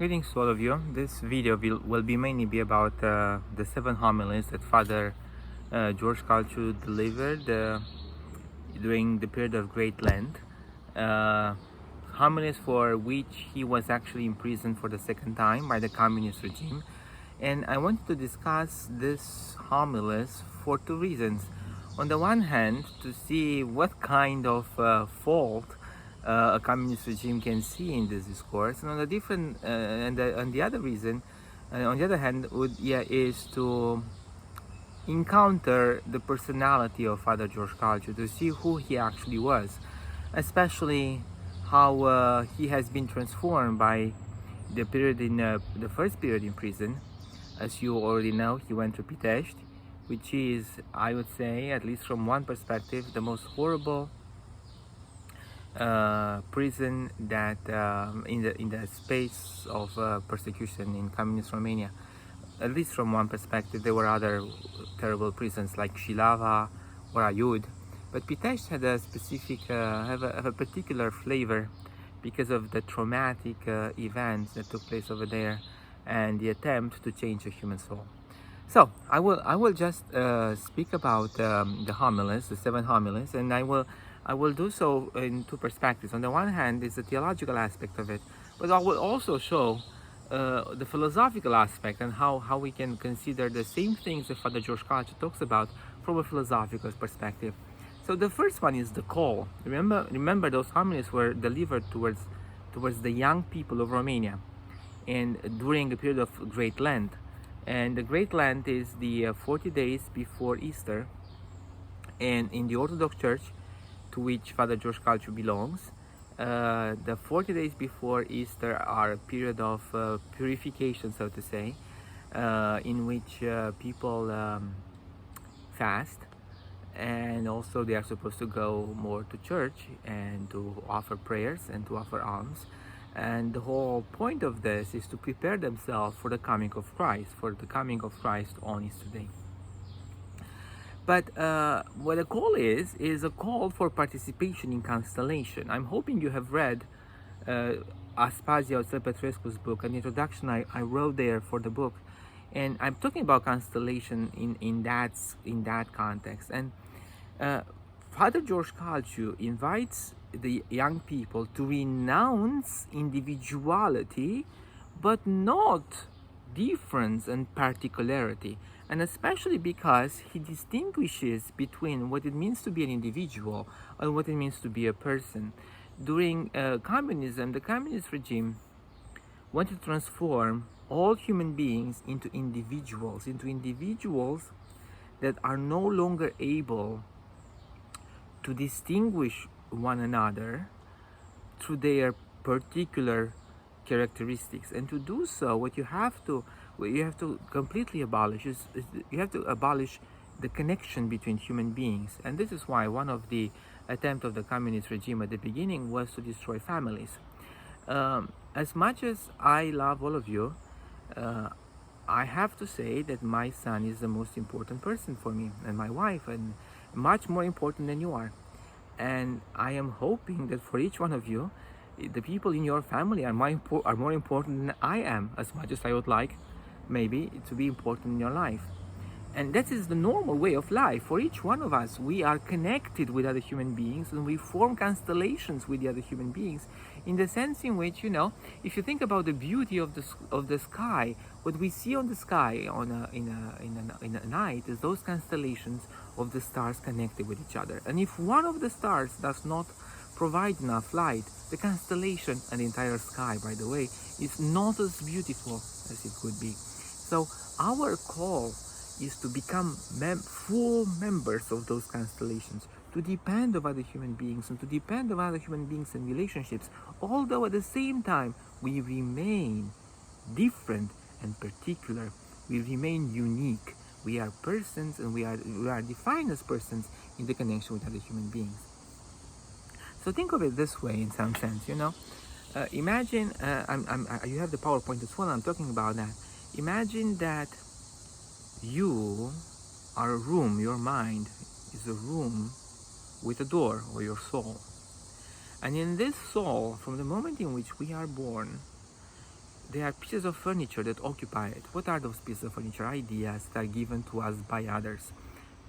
Greetings to all of you. This video will mainly be about the 7 homilies that Father George Calciu delivered during the period of Great Lent. Uh, Homilies for which he was actually imprisoned for the second time by the communist regime. And I wanted to discuss this homilies for two reasons. On the one hand, to see what kind of fault a communist regime can see in this discourse, and on the different on the other reason, on the other hand, is to encounter the personality of Father George Calciu, to see who he actually was, especially how he has been transformed by the period in the first period in prison. As you already know, he went to Pitești, which is, I would say, at least from one perspective, the most horrible prison that in the space of persecution in communist Romania. At least from one perspective, there were other terrible prisons like Shilava or Aiud, but Pitești had a specific, have a particular flavor because of the traumatic events that took place over there and the attempt to change a human soul. So I will just speak about the homilies, the 7 homilies, and I will do so in two perspectives. On the one hand is the theological aspect of it, but I will also show the philosophical aspect and how we can consider the same things that Father George Calciu talks about from a philosophical perspective. So the first one is the call. Remember those homilies were delivered towards the young people of Romania, and during the period of Great Lent. And the Great Lent is the 40 days before Easter, and in the Orthodox Church, to which Father George Calciu belongs, the 40 days before Easter are a period of purification, so to say, in which people fast, and also they are supposed to go more to church and to offer prayers and to offer alms. And the whole point of this is to prepare themselves for the coming of Christ, on Easter Day. But what a call is a call for participation in constellation. I'm hoping you have read Aspasia Petrescu's book, an introduction I wrote there for the book, and I'm talking about constellation in that context. And Father George Calciu invites the young people to renounce individuality, but not difference and particularity, and especially because he distinguishes between what it means to be an individual and what it means to be a person. During communism, the communist regime wanted to transform all human beings into individuals that are no longer able to distinguish one another through their particular characteristics. And to do so, what you have to completely abolish is you have to abolish the connection between human beings. And this is why one of the attempts of the communist regime at the beginning was to destroy families. As much as I love all of you, I have to say that my son is the most important person for me, and my wife, and much more important than you are. And I am hoping that for each one of you, the people in your family are more important than I am, as much as I would like maybe to be important in your life. And that is the normal way of life. For each one of us, we are connected with other human beings, and we form constellations with the other human beings, in the sense in which, if you think about the beauty of the sky, what we see on the sky in a night is those constellations of the stars connected with each other. And if one of the stars does not provide enough light, the constellation and the entire sky, by the way, is not as beautiful as it could be. So our call is to become full members of those constellations, to depend on other human beings and to depend on other human beings and relationships, although at the same time we remain different and particular. We remain unique. We are persons, and we are defined as persons in the connection with other human beings. So think of it this way, in some sense, imagine, you have the PowerPoint as well, I'm talking about that. Imagine that you are a room, your mind is a room with a door, or your soul. And in this soul, from the moment in which we are born, There are pieces of furniture that occupy it. What are those pieces of furniture? Ideas that are given to us by others,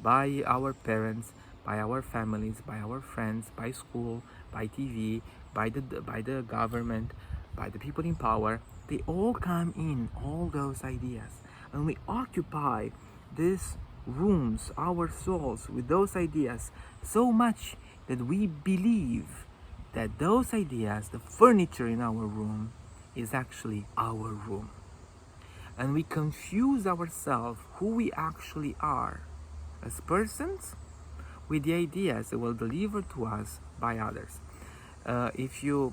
by our parents, by our families, by our friends, by school, by TV, by the government, by the people in power. They all come in, all those ideas, and we occupy these rooms, our souls, with those ideas so much that we believe that those ideas, the furniture in our room, is actually our room. And we confuse ourselves who we actually are as persons with the ideas that were delivered to us by others. If you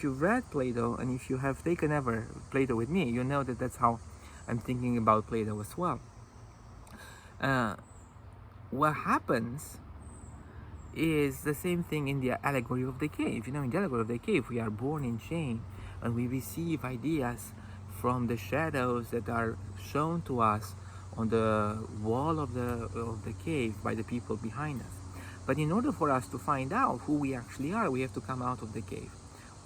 read Plato, and if you have taken ever Plato with me, you know that that's how I'm thinking about Plato as well. What happens is the same thing in the allegory of the cave. You know, in the allegory of the cave, we are born in shame, and we receive ideas from the shadows that are shown to us on the wall of the cave by the people behind us. But in order for us to find out who we actually are, we have to come out of the cave.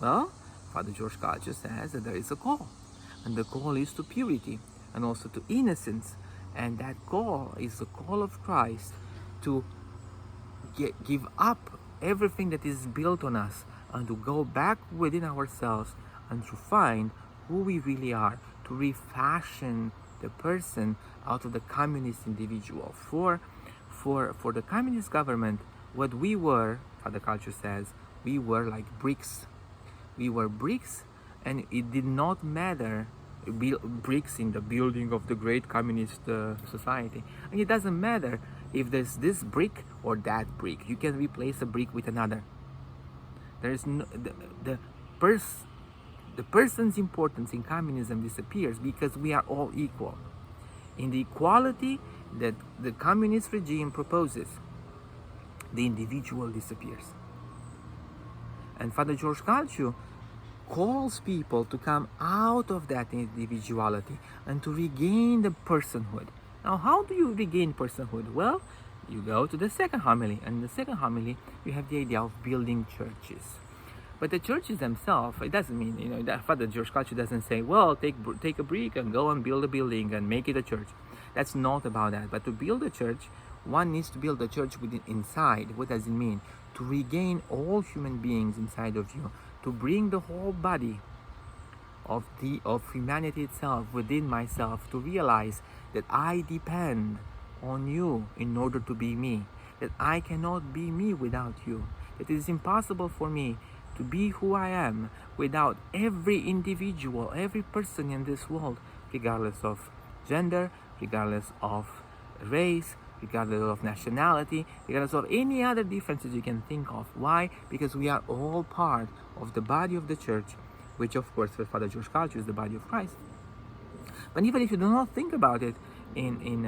Well, Father George Calciu says that there is a call, and the call is to purity and also to innocence, and that call is the call of Christ to give up everything that is built on us and to go back within ourselves and to find who we really are, to refashion the person out of the communist individual. For the communist government, what we were, Father Calciu says, we were like bricks. We were bricks, and it did not matter, bricks in the building of the great communist society. And it doesn't matter if there's this brick or that brick. You can replace a brick with another. There is no, the person's importance in communism disappears because we are all equal. In the equality that the communist regime proposes, the individual disappears. And Father George Calciu calls people to come out of that individuality and to regain the personhood. Now, how do you regain personhood? Well, you go to the second homily, and in the second homily, you have the idea of building churches. But the churches themselves, it doesn't mean, that Father George Calciu doesn't say, well, take a brick and go and build a building and make it a church. That's not about that. But to build a church, one needs to build a church within inside. What does it mean? To regain all human beings inside of you, to bring the whole body of humanity itself within myself, to realize that I depend on you in order to be me, that I cannot be me without you, that it is impossible for me to be who I am without every individual, every person in this world, regardless of gender, regardless of race, regardless of nationality, regardless of any other differences you can think of. Why? Because we are all part of the body of the church, which of course for Father George Calciu is the body of Christ. But even if you do not think about it in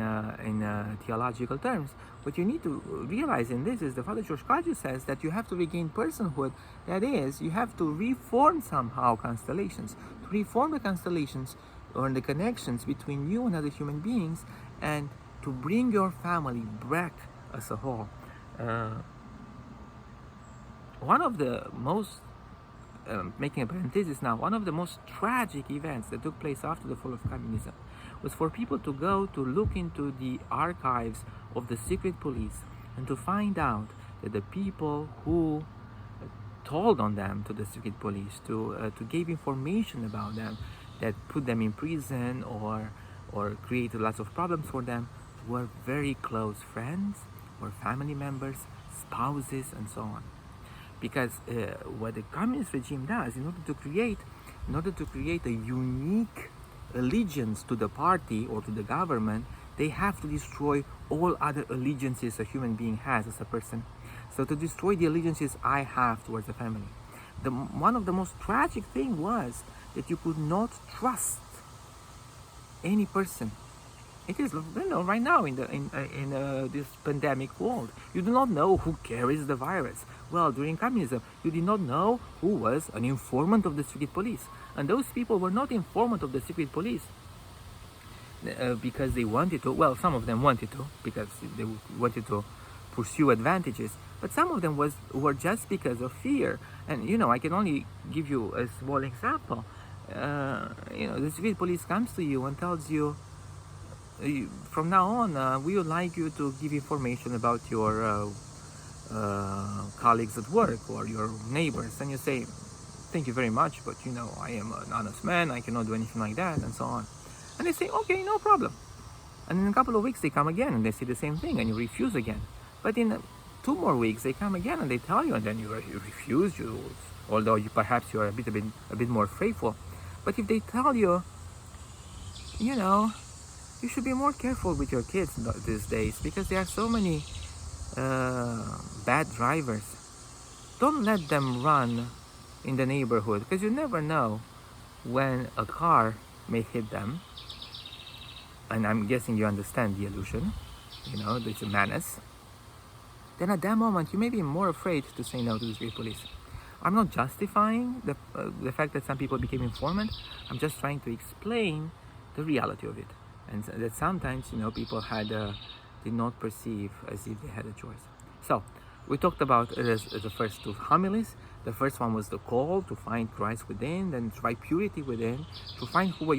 theological terms, what you need to realize in this is that Father George Calciu says that you have to regain personhood. That is, you have to reform somehow constellations, to reform the constellations or the connections between you and other human beings, and to bring your family back as a whole. One of the most, making a parenthesis now, one of the most tragic events that took place after the fall of communism was for people to go to look into the archives of the secret police and to find out that the people who told on them to the secret police, to give information about them that put them in prison or created lots of problems for them, were very close friends or family members, spouses, and so on. Because what the communist regime does, in order to create a unique allegiance to the party or to the government, they have to destroy all other allegiances a human being has as a person. So to destroy the allegiances I have towards the family. One of the most tragic thing was that you could not trust any person. It is, right now in this pandemic world, you do not know who carries the virus. Well, during communism, you did not know who was an informant of the secret police, and those people were not informant of the secret police because they wanted to. Well, some of them wanted to because they wanted to pursue advantages, but some of them were just because of fear. And I can only give you a small example. the secret police comes to you and tells you, from now on, we would like you to give information about your colleagues at work or your neighbors, and you say, thank you very much, but I am an honest man, I cannot do anything like that, and so on. And they say, okay, no problem. And in a couple of weeks they come again and they say the same thing, and you refuse again. But in 2 more weeks they come again and they tell you, and then you refuse, although perhaps you are a bit more faithful. But if they tell you, you should be more careful with your kids these days, because there are so many bad drivers. Don't let them run in the neighborhood, because you never know when a car may hit them. And I'm guessing you understand the illusion, it's a menace. Then at that moment you may be more afraid to say no to the street police. I'm not justifying the fact that some people became informant. I'm just trying to explain the reality of it, and that sometimes people did not perceive as if they had a choice. So we talked about the first 2 homilies. The first one was the call to find Christ within, then try purity within, to find who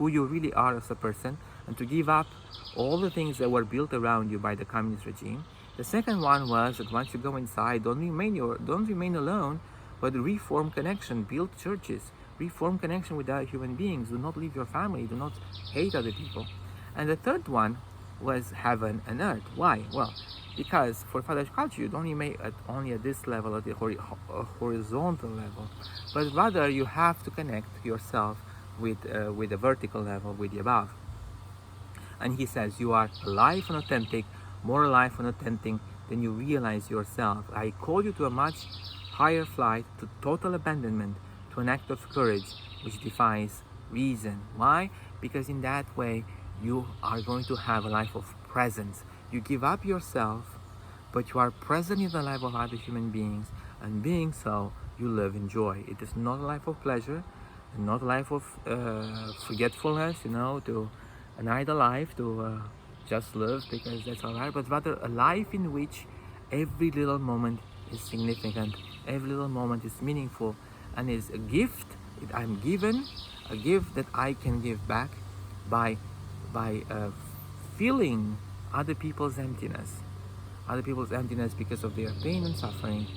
you really are as a person, and to give up all the things that were built around you by the communist regime. The second one was that once you go inside, don't remain alone, but reform connection, build churches, reform connection with other human beings. Do not leave your family. Do not hate other people. And the third one was heaven and earth. Why? Well, because for Father Calciu, you don't remain only at this level, at the horizontal level, but rather you have to connect yourself with the vertical level, with the above. And he says, you are alive and authentic, more alive and authentic than you realize yourself. I call you to a much higher flight, to total abandonment, to an act of courage which defies reason. Why? Because in that way you are going to have a life of presence. You give up yourself, but you are present in the life of other human beings, and being so, you live in joy. It is not a life of pleasure, and not a life of forgetfulness, to an idle life, to just live because that's all right, but rather a life in which every little moment is significant, every little moment is meaningful, and is a gift that I'm given, a gift that I can give back by filling other people's emptiness because of their pain and suffering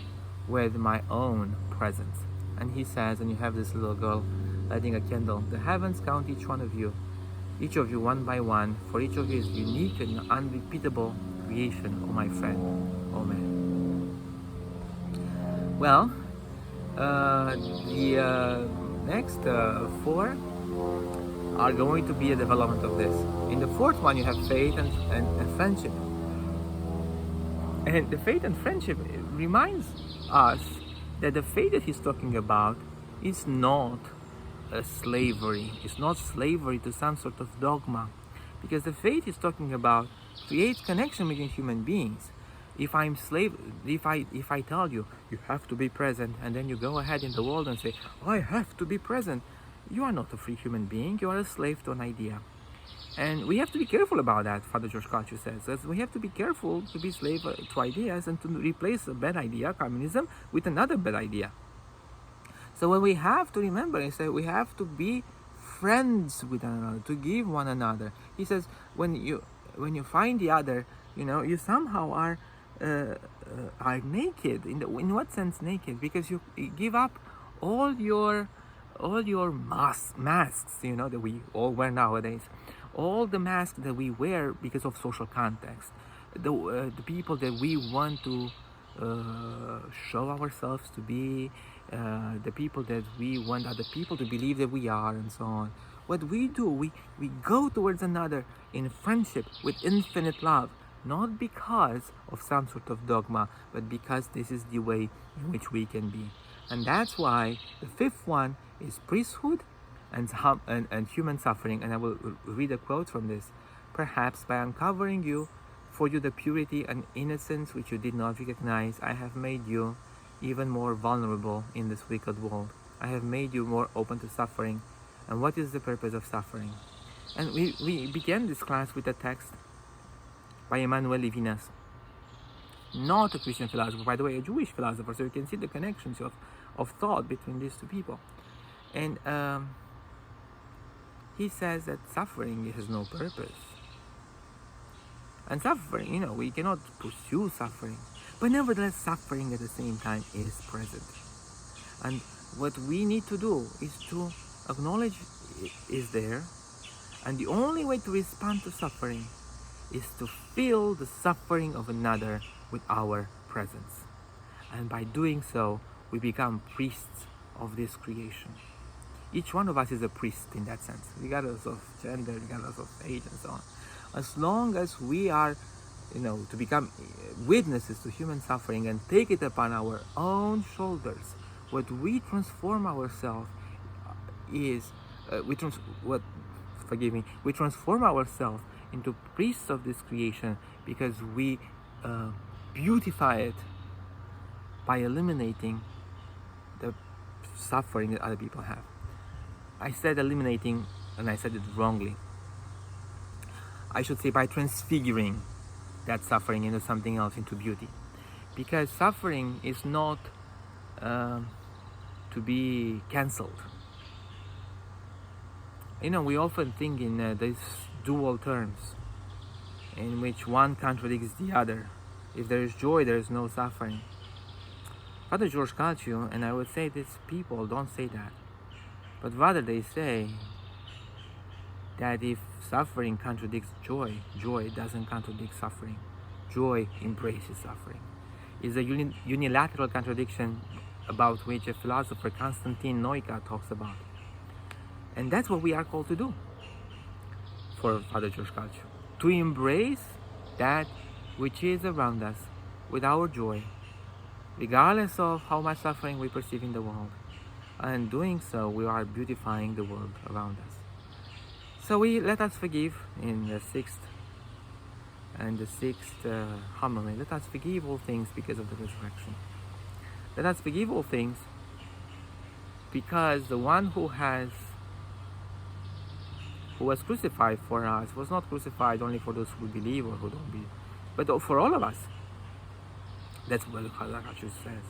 with my own presence. And he says, and you have this little girl lighting a candle, the heavens count each of you one by one, for each of you is unique and unrepeatable creation, oh my friend. Amen. Well, the next 4 are going to be a development of this. In the 4th one, you have faith and friendship. And the faith and friendship reminds us that the faith that he's talking about is not a slavery. It's not slavery to some sort of dogma. Because the faith he's talking about creates connection between human beings. If I tell you, you have to be present, and then you go ahead in the world and say, I have to be present, you are not a free human being, you are a slave to an idea. And we have to be careful about that, Father George Calciu says. That we have to be careful to be slave to ideas and to replace a bad idea, communism, with another bad idea. So what we have to remember is that we have to be friends with one another, to give one another. He says, when you find the other, you somehow are naked. In what sense naked? Because you give up all your masks, that we all wear nowadays. All the masks that we wear because of social context. The people that we want to show ourselves to be, the people that we want other people to believe that we are, and so on. What we do, we go towards another in friendship with infinite love, not because of some sort of dogma, but because this is the way in which we can be. And that's why the 5th one is priesthood and human suffering. And I will read a quote from this. Perhaps by uncovering for you the purity and innocence which you did not recognize, I have made you even more vulnerable in this wicked world. I have made you more open to suffering. And what is the purpose of suffering? And we began this class with a text by Emmanuel Levinas, not a Christian philosopher, by the way, a Jewish philosopher, so you can see the connections of thought between these two people. And he says that suffering has no purpose. And suffering, we cannot pursue suffering. But nevertheless, suffering at the same time is present. And what we need to do is to acknowledge it is there. And the only way to respond to suffering is to feel the suffering of another with our presence. And by doing so, we become priests of this creation. Each one of us is a priest in that sense, regardless of gender, regardless of age, and so on. As long as we are, to become witnesses to human suffering and take it upon our own shoulders, what we transform ourselves is, we transform ourselves into priests of this creation, because we beautify it by eliminating the suffering that other people have. I said eliminating, and I said it wrongly. I should say by transfiguring that suffering into something else, into beauty. Because suffering is not to be cancelled. We often think in these dual terms, in which one contradicts the other. If there is joy, there is no suffering. Father George Calciu, and I would say these people don't say that, but rather they say that if suffering contradicts joy, joy doesn't contradict suffering. Joy embraces suffering. It's a unilateral contradiction about which a philosopher, Constantine Neuka, talks about. And that's what we are called to do for Father George Calciu. To embrace that which is around us with our joy, regardless of how much suffering we perceive in the world. And doing so, we are beautifying the world around us. So let us forgive in the sixth homily. Let us forgive all things because of the resurrection. Let us forgive all things because the one who was crucified for us was not crucified only for those who believe or who don't believe, but for all of us. That's what Father Calciu says.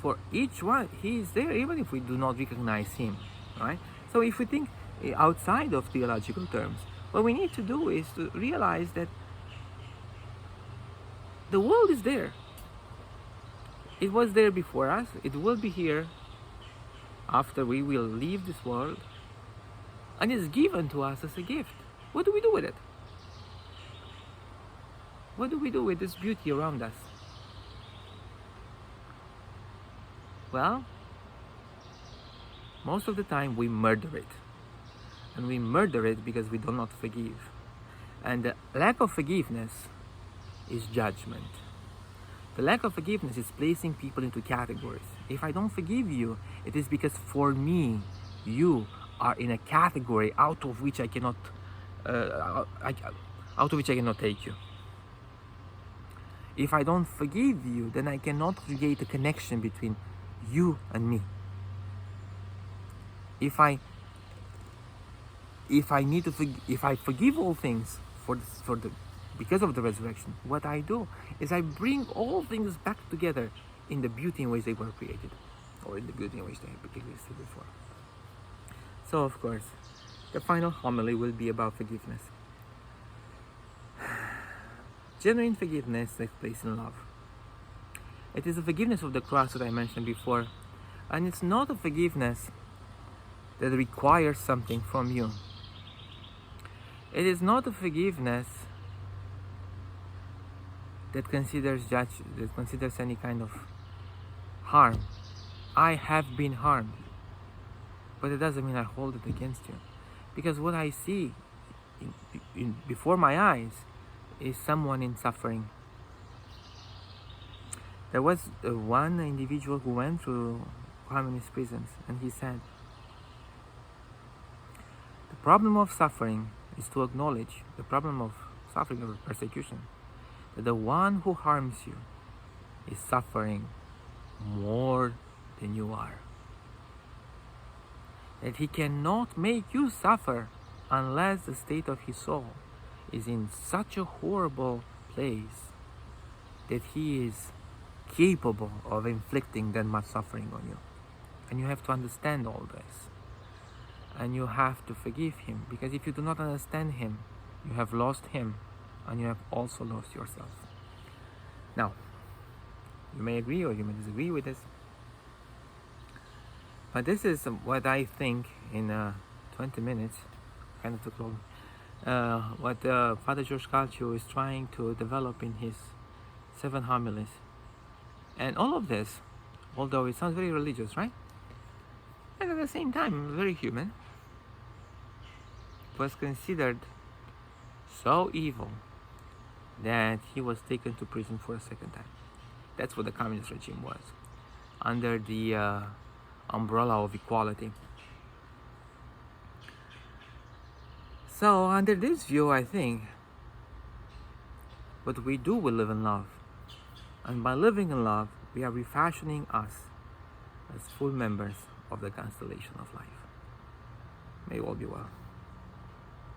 For each one, he is there even if we do not recognize him, right? So if we think outside of theological terms, what we need to do is to realize that the world is there. It was there before us. It will be here after we will leave this world. And it's given to us as a gift. What do we do with it? What do we do with this beauty around us? Well, most of the time we murder it. And we murder it because we do not forgive. And the lack of forgiveness is judgment. The lack of forgiveness is placing people into categories. If I don't forgive you, it is because for me, you are in a category out of which I cannot take you. If I don't forgive you, then I cannot create a connection between you and me. If I forgive all things because of the resurrection, what I do is I bring all things back together in the beauty in which they were created, or in the beauty in which they existed before. So, of course, the final homily will be about forgiveness. Genuine forgiveness takes place in love. It is the forgiveness of the cross that I mentioned before, and it's not a forgiveness that requires something from you. It is not a forgiveness that considers any kind of harm. I have been harmed, but it doesn't mean I hold it against you, because what I see before my eyes is someone in suffering. There was one individual who went through communist prisons, and he said, the problem of suffering is to acknowledge the problem of suffering or persecution, that the one who harms you is suffering more than you are. That he cannot make you suffer unless the state of his soul is in such a horrible place that he is capable of inflicting that much suffering on you. And you have to understand all this. and you have to forgive him, because if you do not understand him, you have lost him, and you have also lost yourself. Now, you may agree or you may disagree with this, but this is what I think in 20 minutes, kind of took long, what Father George Calciu is trying to develop in his 7 homilies. And all of this, although it sounds very religious, right? And at the same time, very human, was considered so evil that he was taken to prison for a second time. That's what the communist regime was, under the umbrella of equality. So under this view, I think what we do, we live in love. And by living in love, we are refashioning us as full members of the constellation of life. May you all be well.